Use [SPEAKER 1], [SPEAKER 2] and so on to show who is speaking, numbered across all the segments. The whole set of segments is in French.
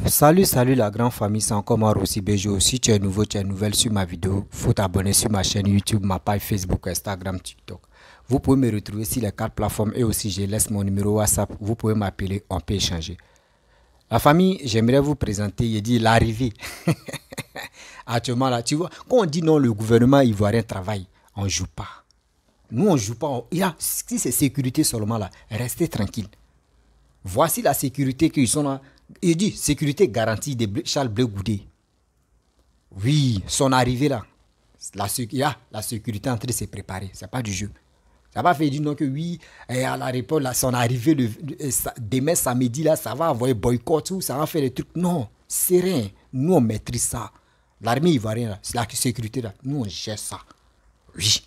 [SPEAKER 1] Salut la grande famille, c'est encore moi Rossi Bejo. Si tu es nouveau, tu es nouvelle sur ma vidéo, faut t'abonner sur ma chaîne YouTube, ma page Facebook, Instagram, TikTok. Vous pouvez me retrouver sur les 4 plateformes et aussi je laisse mon numéro WhatsApp. Vous pouvez m'appeler, on peut échanger. La famille, j'aimerais vous présenter, il dit l'arrivée. Actuellement là, tu vois, quand on dit non, le gouvernement ivoirien travaille, on ne joue pas. Nous, on ne joue pas. Si c'est sécurité seulement là, restez tranquille. Voici la sécurité qu'ils sont là. Il dit sécurité garantie de Charles Blé Goudé. Oui, son arrivée là, la sécurité en train de se préparer. Ce n'est pas du jeu. Ça va faire dire non que oui, à la réponse, là, son arrivée demain samedi, là, ça va avoir boycott ou ça va faire des trucs. Non, c'est rien. Nous, on maîtrise ça. L'armée ivoirienne, là, la sécurité, là, nous, on gère ça. Oui.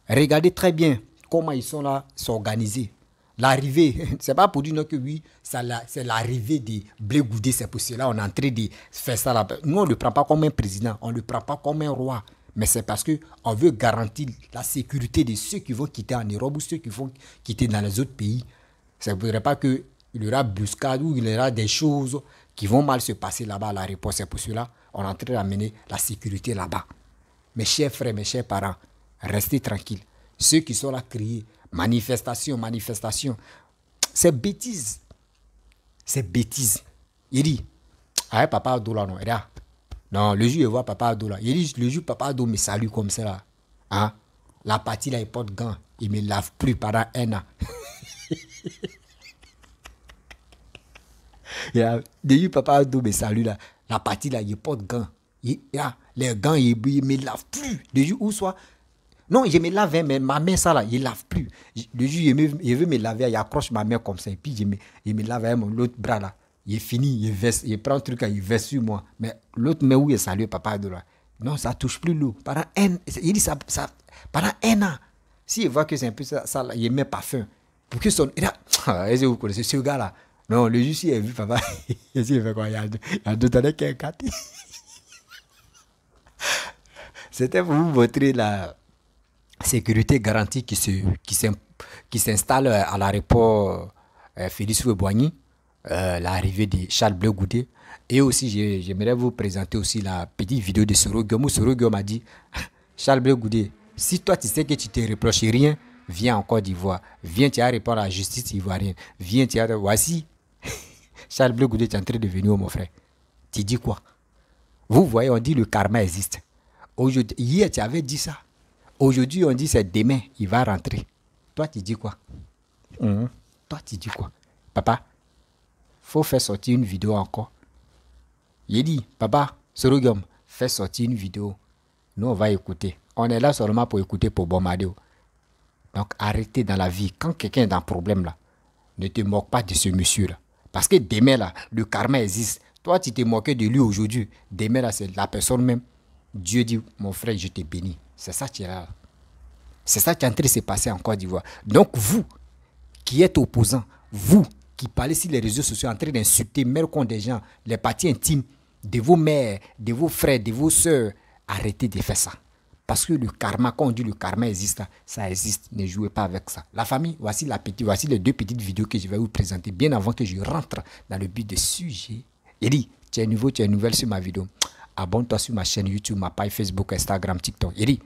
[SPEAKER 1] Regardez très bien comment ils sont là, s'organiser. L'arrivée, c'est pas pour dire non que oui, c'est l'arrivée de Blé Goudé, c'est pour cela on est en train de faire ça là. Nous, on ne le prend pas comme un président, on ne le prend pas comme un roi. Mais c'est parce qu'on veut garantir la sécurité de ceux qui vont quitter en Europe ou ceux qui vont quitter dans les autres pays. Ça ne voudrait pas qu'il y aura buscade ou il y aura des choses qui vont mal se passer là-bas à la réponse. C'est pour cela on est en train d'amener la sécurité là-bas. Mes chers frères, mes chers parents, restez tranquilles. Ceux qui sont là criés, manifestation, c'est bêtise. C'est bêtise. Il dit, ah, papa Abdoula, non, regarde. Non, le jour, il voit papa Abdoula. Il dit, le jour, papa Abdoula me salue comme ça, là. Hein? La partie, là, il porte gants. Il ne me lave plus pendant 1 an. Le jour, papa Abdoula me salue, là. La partie, là, il porte gants. Les gants, il ne me lave plus. Le jour où soit... Non, je me lave, mais ma main, ça là, il ne lave plus. Le jour, il veut me laver, il accroche ma main comme ça. Et puis, il me lave avec mon l'autre bras là. Il est fini, il prend un truc, il verse sur moi. Mais l'autre main où il salue papa de là. Non, ça ne touche plus l'eau. Il dit ça, pendant 1 an. S'il voit que c'est un peu ça là, il met parfum. Pour que son... Est-ce que vous connaissez ce gars là? Non, le jour, s'il a vu papa, il fait quoi? Il y a 2 années qu'il est gâté. C'était pour vous montrer la sécurité garantie qui s'installe à l'aéroport Félix Houphouët-Boigny, l'arrivée de Charles Blé Goudé. Et aussi, j'aimerais vous présenter aussi la petite vidéo de Soro Guillaume. Soro Guillaume a dit, Charles Blé Goudé, si toi tu sais que tu ne te reproches rien, viens en Côte d'Ivoire. Viens, tu as répondre à la justice ivoirienne. Viens, tu as... Voici, Charles Blé Goudé, tu es en train de venir, mon frère. Tu dis quoi? Vous voyez, on dit le karma existe. Aujourd'hui, hier, tu avais dit ça. Aujourd'hui, on dit c'est demain, il va rentrer. Toi, tu dis quoi? Toi, tu dis quoi? Papa, faut faire sortir une vidéo encore. Il dit, papa, Sorogum, fais sortir une vidéo. Nous, on va écouter. On est là seulement pour écouter, pour bombarder. Donc, arrêtez dans la vie. Quand quelqu'un est dans un problème, là, ne te moque pas de ce monsieur-là. Parce que demain, là, le karma existe. Toi, tu t'es moqué de lui aujourd'hui. Demain, là, c'est la personne même. Dieu dit, mon frère, je te bénis. C'est ça qui est là. C'est ça qui est en train de se passer en Côte d'Ivoire. Donc vous, qui êtes opposants, vous qui parlez sur les réseaux sociaux en train d'insulter, même contre des gens, les parties intimes de vos mères, de vos frères, de vos soeurs, arrêtez de faire ça. Parce que le karma, quand on dit le karma existe, ça existe. Ne jouez pas avec ça. La famille, voici les 2 petites vidéos que je vais vous présenter bien avant que je rentre dans le but de sujet. Il dit, tu es nouveau, tu es nouvelle sur ma vidéo. Abonne-toi sur ma chaîne YouTube, ma page Facebook, Instagram, TikTok. Il dit,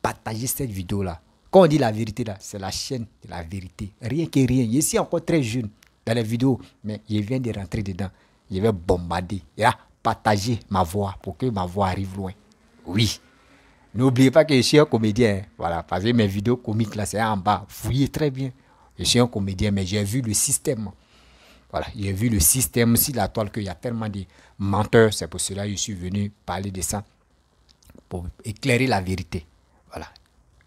[SPEAKER 1] partagez cette vidéo-là. Quand on dit la vérité, là, c'est la chaîne de la vérité. Rien que rien. Je suis encore très jeune dans les vidéos, mais je viens de rentrer dedans. Je vais bombarder. Et là, partager ma voix pour que ma voix arrive loin. Oui. N'oubliez pas que je suis un comédien. Voilà, parce que mes vidéos comiques, là, c'est en bas. Fouillez très bien. Je suis un comédien, mais j'ai vu le système. Voilà, j'ai vu le système aussi, la toile, qu'il y a tellement de menteurs. C'est pour cela que je suis venu parler de ça, pour éclairer la vérité. Voilà,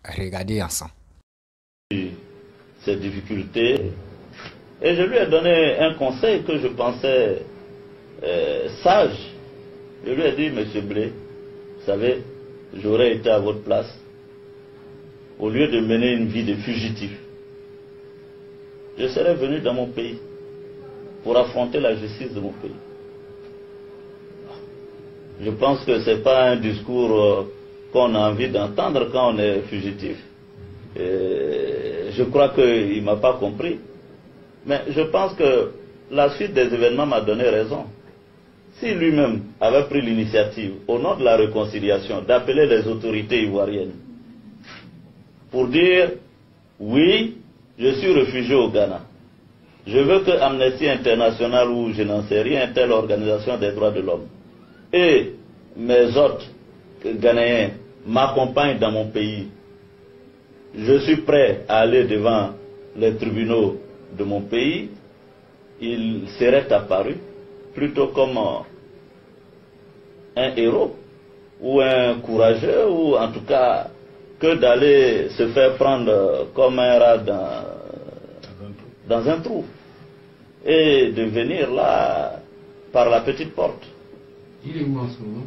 [SPEAKER 1] regardez ensemble.
[SPEAKER 2] Ces difficultés, et je lui ai donné un conseil que je pensais sage. Je lui ai dit, Monsieur Blé, vous savez, j'aurais été à votre place, au lieu de mener une vie de fugitif, je serais venu dans mon pays pour affronter la justice de mon pays. Je pense que ce n'est pas un discours qu'on a envie d'entendre quand on est fugitif. Je crois qu'il ne m'a pas compris. Mais je pense que la suite des événements m'a donné raison. si lui-même avait pris l'initiative, au nom de la réconciliation, d'appeler les autorités ivoiriennes pour dire, oui, je suis réfugié au Ghana. Je veux que Amnesty International ou je n'en sais rien, telle organisation des droits de l'homme, et mes hôtes ghanéens m'accompagnent dans mon pays. Je suis prêt à aller devant les tribunaux de mon pays. Il serait apparu plutôt comme un héros ou un courageux, ou en tout cas que d'aller se faire prendre comme un rat dans un trou et de venir là par la petite porte.
[SPEAKER 3] Il est où en ce moment?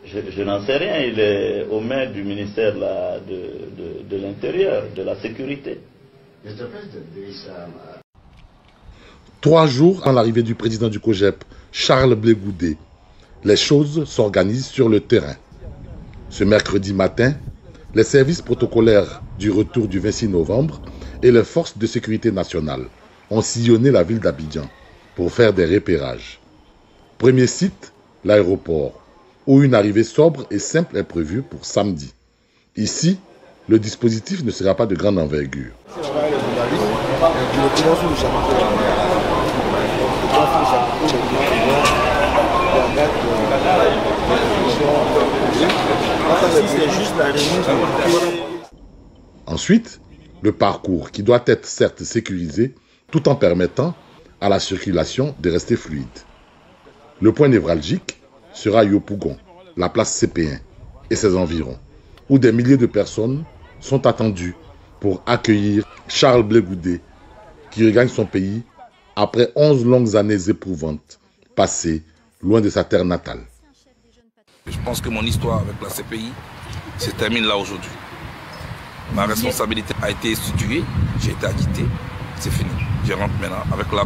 [SPEAKER 2] Je n'en sais rien, il est aux mains du ministère de l'Intérieur, de la Sécurité.
[SPEAKER 4] 3 jours avant l'arrivée du président du COJEP, Charles Blé Goudé, les choses s'organisent sur le terrain. Ce mercredi matin, les services protocolaires du retour du 26 novembre et les forces de sécurité nationale ont sillonné la ville d'Abidjan pour faire des repérages. Premier site, l'aéroport, où une arrivée sobre et simple est prévue pour samedi. Ici, le dispositif ne sera pas de grande envergure. Ensuite, le parcours qui doit être certes sécurisé tout en permettant à la circulation de rester fluide. Le point névralgique sera Yopougon, la place CP1 et ses environs, où des milliers de personnes sont attendues pour accueillir Charles Blé Goudé, qui regagne son pays après 11 longues années éprouvantes passées loin de sa terre natale.
[SPEAKER 5] Je pense que mon histoire avec la CPI se termine là aujourd'hui. Ma responsabilité a été instituée, j'ai été acquitté, c'est fini. Je rentre maintenant avec la...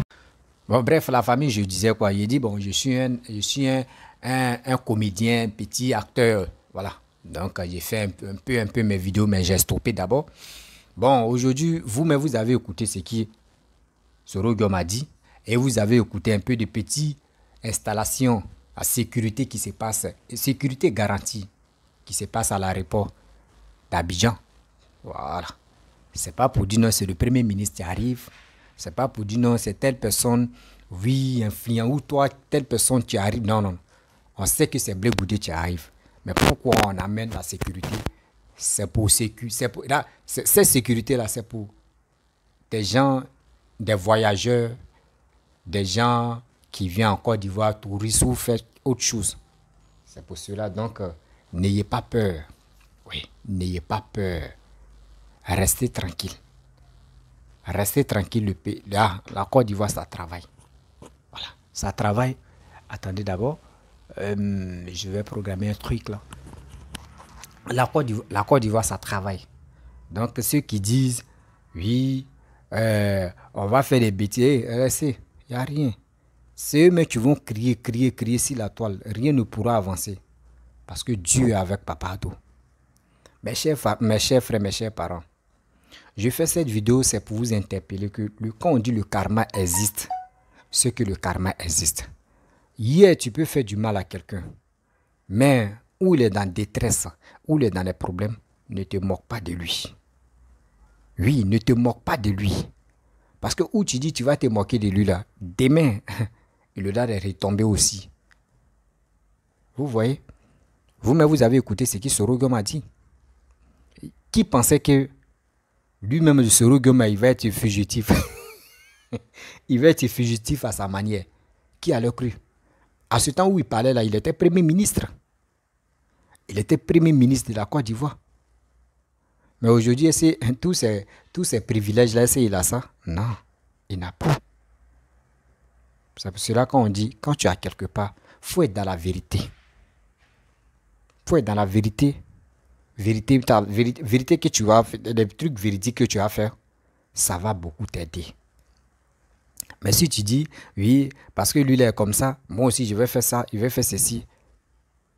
[SPEAKER 1] Bon, bref, la famille, je disais quoi? Il dit, bon, je suis un comédien, petit acteur, voilà. Donc, j'ai fait un peu mes vidéos, mais j'ai stoppé d'abord. Bon, aujourd'hui, vous avez écouté ce qui Soro Guillaume a dit, et vous avez écouté un peu de petites installations à sécurité qui se passe, sécurité garantie, qui se passe à l'aéroport d'Abidjan. Voilà. C'est pas pour dire non, c'est le Premier ministre qui arrive. C'est pas pour dire non, c'est telle personne, oui, influent, ou toi, telle personne qui arrive. Non, non. On sait que c'est Blé Goudé qui arrive. Mais pourquoi on amène la sécurité? C'est pour sécurité. Cette sécurité-là, c'est pour des gens, des voyageurs, des gens qui viennent en Côte d'Ivoire, touristes ou faire autre chose. C'est pour cela, donc, n'ayez pas peur. Oui, n'ayez pas peur. Restez tranquille. Restez tranquille. Le pays, là, la Côte d'Ivoire, ça travaille. Voilà, ça travaille. Attendez d'abord. Je vais programmer un truc là. La Côte d'Ivoire, ça travaille. Donc, ceux qui disent, oui, on va faire des bêtises, restez, il n'y a rien. C'est eux-mêmes qui vont crier sur la toile. Rien ne pourra avancer. Parce que Dieu est avec Papa Ado. Mes chers frères, mes chers parents, je fais cette vidéo, c'est pour vous interpeller que quand on dit le karma existe, c'est que le karma existe. Hier, tu peux faire du mal à quelqu'un, mais où il est dans détresse, où il est dans des problèmes, ne te moque pas de lui. Oui, ne te moque pas de lui. Parce que où tu dis tu vas te moquer de lui là, demain, il le donne de retomber aussi. Vous voyez? Vous-même, vous avez écouté ce que Soro Guillaume a dit. Qui pensait que lui-même, Soro Guillaume, il va être fugitif? Il va être fugitif à sa manière. Qui a le cru? À ce temps où il parlait là, il était Premier ministre. Il était Premier ministre de la Côte d'Ivoire. Mais aujourd'hui, tous ces privilèges-là, il a ça? Non, il n'a pas. C'est pour cela qu'on dit, quand tu as quelque part, il faut être dans la vérité. Il faut être dans la vérité. Vérité que tu as fait, les trucs véridiques que tu as fait, ça va beaucoup t'aider. Mais si tu dis, oui, parce que lui, il est comme ça, moi aussi, je vais faire ça, il va faire ceci,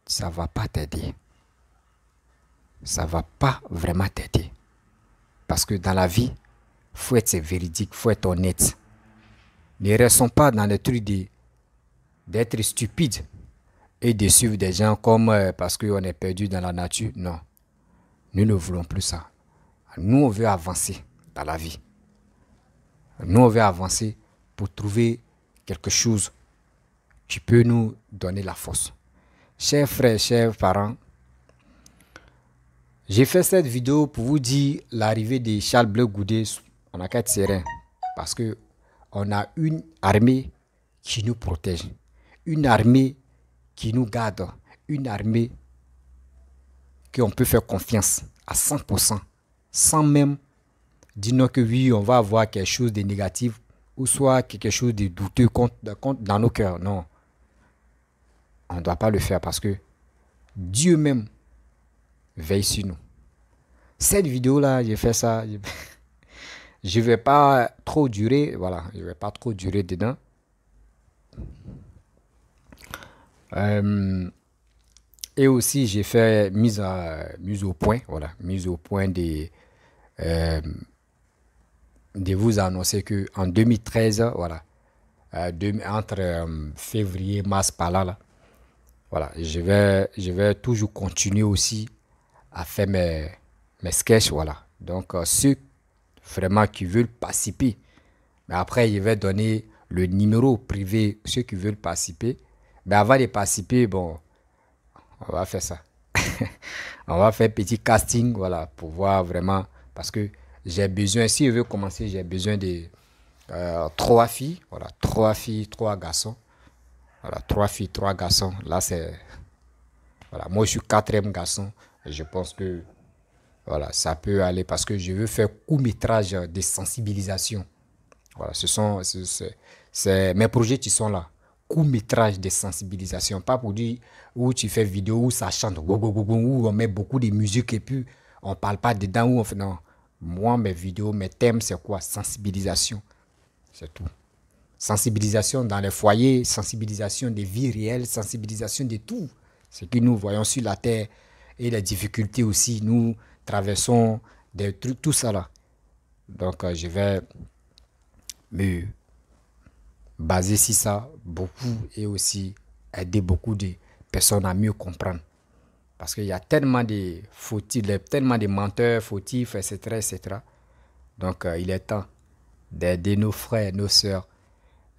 [SPEAKER 1] ça ne va pas t'aider. Ça ne va pas vraiment t'aider. Parce que dans la vie, il faut être véridique, il faut être honnête. Ne restons pas dans les trucs d'être stupide et de suivre des gens comme parce qu'on est perdu dans la nature. Non, nous ne voulons plus ça. Nous, on veut avancer dans la vie. Nous, on veut avancer pour trouver quelque chose qui peut nous donner la force. Chers frères, chers parents, j'ai fait cette vidéo pour vous dire l'arrivée de Charles Blé Goudé en Akat Serein. Parce qu'on a une armée qui nous protège. Une armée qui nous garde. Une armée qu'on peut faire confiance à 100%. Sans même dire que oui, on va avoir quelque chose de négatif ou soit quelque chose de douteux dans nos cœurs. Non. On ne doit pas le faire parce que Dieu même veille sur nous. Cette vidéo-là, j'ai fait ça. Je ne vais pas trop durer. Voilà, je ne vais pas trop durer dedans. Et aussi, j'ai fait mise au point. Voilà, mise au point de vous annoncer qu'en 2013, voilà, entre février, mars, par là, voilà, je vais toujours continuer aussi à faire mes sketchs, voilà. Donc, ceux vraiment qui veulent participer, mais après, je vais donner le numéro privé, ceux qui veulent participer. Mais avant de participer, bon, on va faire ça. On va faire petit casting, voilà, pour voir vraiment, parce que j'ai besoin, si je veux commencer, j'ai besoin de 3 filles, voilà, 3 filles, 3 garçons. Voilà, 3 filles, 3 garçons. Là, c'est... Voilà, moi, je suis 4e garçon. Et je pense que voilà, ça peut aller parce que je veux faire court-métrage de sensibilisation. Voilà, c'est mes projets qui sont là. Court-métrage de sensibilisation. Pas pour dire où tu fais vidéo, où ça chante, où on met beaucoup de musique et puis on ne parle pas dedans, où on fait... Non. Moi, mes vidéos, mes thèmes, c'est quoi? Sensibilisation. C'est tout. Sensibilisation dans les foyers, sensibilisation des vies réelles, sensibilisation de tout ce que nous voyons sur la terre et les difficultés aussi. Nous traversons des trucs, tout ça là. Donc, je vais me baser sur ça beaucoup et aussi aider beaucoup de personnes à mieux comprendre. Parce qu'il y a tellement de fautifs, tellement de menteurs fautifs, etc. etc. Donc, il est temps d'aider nos frères, nos sœurs,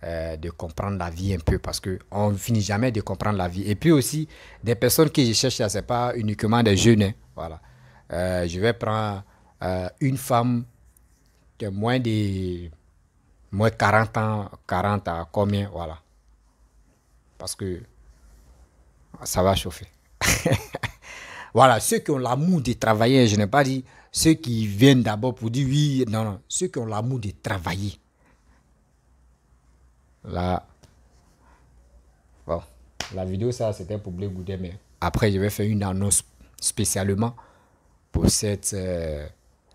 [SPEAKER 1] de comprendre la vie un peu parce qu'on ne finit jamais de comprendre la vie. Et puis aussi, des personnes que je cherche, ce n'est pas uniquement des jeunes. Hein, voilà. Je vais prendre une femme qui a moins 40 ans, 40 à combien, voilà. Parce que ça va chauffer. Voilà, ceux qui ont l'amour de travailler, je n'ai pas dit ceux qui viennent d'abord pour dire oui, non, non, ceux qui ont l'amour de travailler. Là, bon, la vidéo, ça, c'était pour Blé Goudé, mais après, je vais faire une annonce spécialement pour cette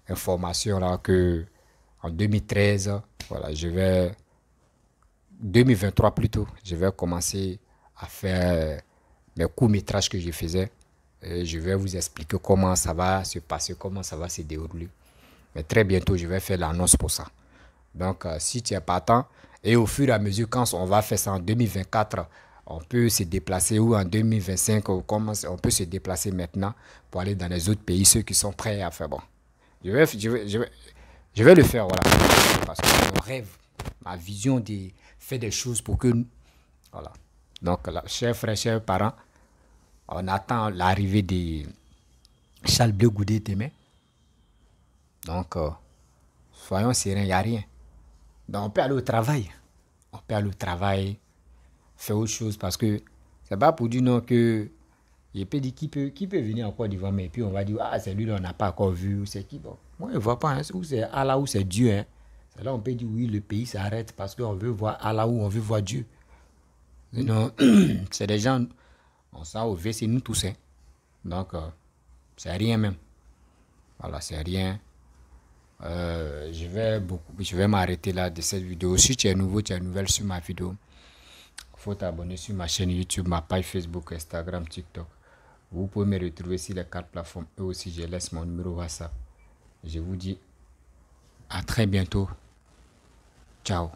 [SPEAKER 1] information-là que en 2013, voilà, 2023 plutôt, je vais commencer à faire mes courts-métrages que je faisais. Et je vais vous expliquer comment ça va se passer, comment ça va se dérouler. Mais très bientôt, je vais faire l'annonce pour ça. Donc, si tu es partant, et au fur et à mesure, quand on va faire ça en 2024, on peut se déplacer ou en 2025, on peut se déplacer maintenant pour aller dans les autres pays, ceux qui sont prêts à faire. Bon, je vais le faire, voilà. Parce que mon rêve, ma vision de faire des choses pour que... Voilà. Donc, là, chers frères, chers parents, on attend l'arrivée de Charles Blé Goudé demain. Donc, soyons sereins, il n'y a rien. Donc, on peut aller au travail. On peut aller au travail, faire autre chose parce que c'est pas pour dire non que il peut dire qui peut venir encore devant mais puis on va dire ah c'est lui là on n'a pas encore vu c'est qui bon moi je vois pas hein, où c'est Allah ou c'est Dieu hein. C'est là on peut dire oui le pays s'arrête parce qu'on veut voir Allah ou on veut voir Dieu. Non c'est des gens on sent au V c'est nous tous hein. Donc c'est rien même. Voilà c'est rien. Je vais m'arrêter là de cette vidéo. Si tu es nouveau, tu es nouvelle sur ma vidéo, il faut t'abonner sur ma chaîne YouTube, ma page Facebook, Instagram, TikTok. Vous pouvez me retrouver sur les 4 plateformes. Et aussi, je laisse mon numéro WhatsApp. Je vous dis à très bientôt. Ciao.